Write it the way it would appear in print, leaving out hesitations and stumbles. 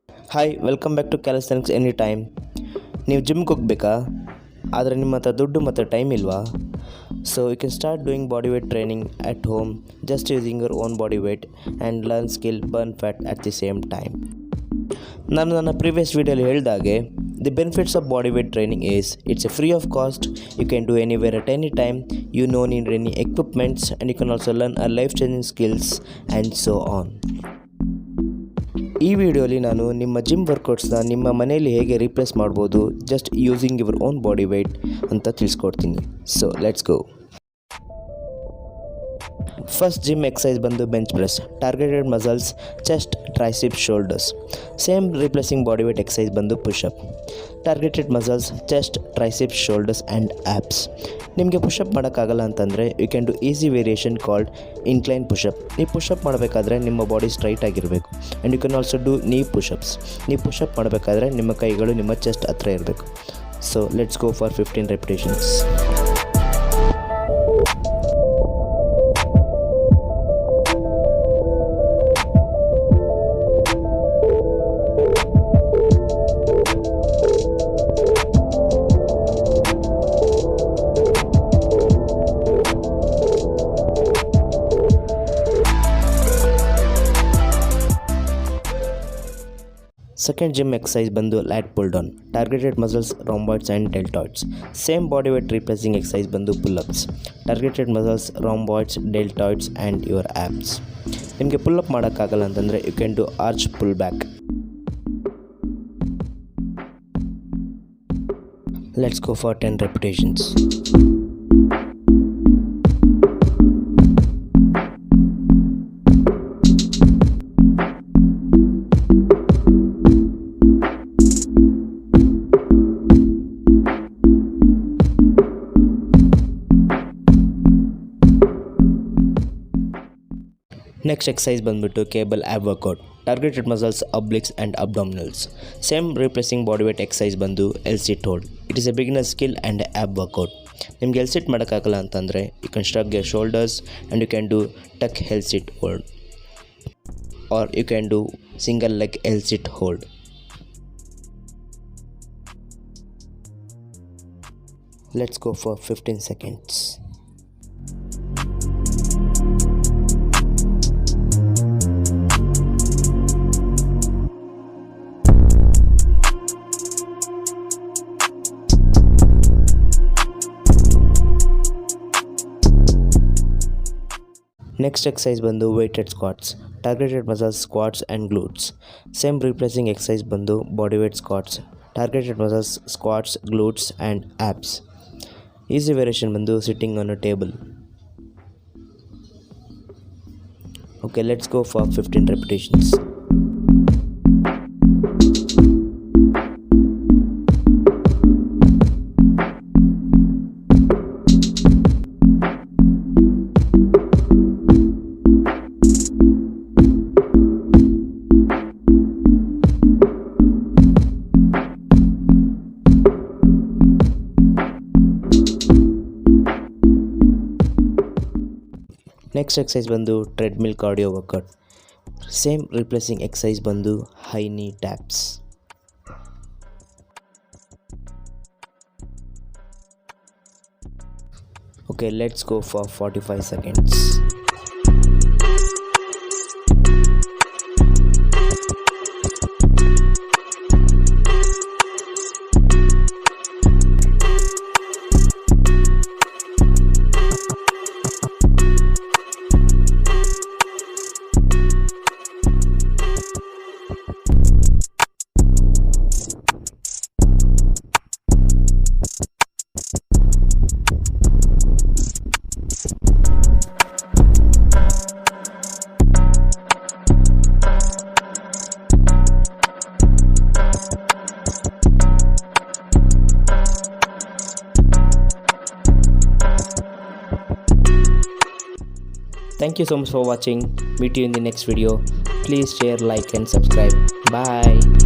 Hi welcome back to calisthenics any time. ನೀವು ಜಿಮ್ಗೆ ಹೋಗಬೇಕಾ, ಆದರೆ ನಿಮ್ಮ ಹತ್ರ ದುಡ್ಡು ಮತ್ತು ಟೈಮ್ ಇಲ್ವಾ? So you can start doing body weight training at home just using your own body weight and learn skill burn fat at the same time. ನಾನು ನನ್ನ ಪ್ರೀವಿಯಸ್ ವಿಡಿಯೋಲಿ ಹೇಳಿದಾಗೆ the benefits of body weight training is it's a free of cost, you can do anywhere at any time, you no need any equipments and you can also learn a life changing skills and so on. ಈ ವಿಡಿಯೋಲಿ ನಾನು ನಿಮ್ಮ gym ವರ್ಕೌಟ್ಸ್ನ ನಿಮ್ಮ ಮನೆಯಲ್ಲಿ ಹೇಗೆ replace ಮಾಡ್ಬೋದು just using your own body weight ಅಂತ ತಿಳಿಸ್ಕೊಡ್ತೀನಿ. So let's go. First gym exercise ಬಂದು bench press, targeted muscles chest, triceps, shoulders. Same replacing body weight exercise ಬಂದು push up, targeted muscles chest, triceps, shoulders and abs. ನಿಮಗೆ push up ಮಾಡೋಕ್ಕಾಗಲ್ಲ ಅಂತಂದರೆ you can do easy variation called incline push up. ನೀವು push up ಮಾಡಬೇಕಾದ್ರೆ ನಿಮ್ಮ body straight ಆಗಿರಬೇಕು and you can also do knee push ups. ನೀವು push up ಮಾಡಬೇಕಾದ್ರೆ ನಿಮ್ಮ ಕೈಗಳು ನಿಮ್ಮ ಚೆಸ್ಟ್ ಹತ್ರ ಇರಬೇಕು. So let's go for 15 repetitions. Second gym exercise ಬಂದು lat pull down, targeted muscles rhomboids and deltoids. Same body weight replacing exercise ಬಂದು pull ups, targeted muscles rhomboids, deltoids and your abs. ನಿಮಗೆ pull up ಮಾಡೋಕ್ಕಾಗಲ್ಲ ಅಂತಂದರೆ you can do arch pull back. Let's go for 10 repetitions. Next exercise ಬಂದುಬಿಟ್ಟು cable ab workout, targeted muscles obliques and abdominals. Same replacing body weight exercise ಬಂದು sithold. It is a beginner skill and ab workout. ನಿಮಗೆ sit ಮಾಡೋಕ್ಕಾಗಲ್ಲ ಅಂತಂದರೆ you can shrug your shoulders and you can do tuck sit hold or you can do single leg sit hold. Let's go for 15 seconds. Next exercise ಬಂದು weighted squats, targeted muscles squats and glutes. Same replacing exercise ಬಂದು body weight squats, targeted muscles squats, glutes and abs. Easy variation ಬಂದು sitting on a table. Okay, let's go for 15 repetitions. Next exercise ಬಂದು treadmill cardio workout. Same replacing exercise ಬಂದು high knee taps. Okay, let's go for 45 seconds. Thank you so much for watching. Meet you in the next video. Please share, like and subscribe. Bye.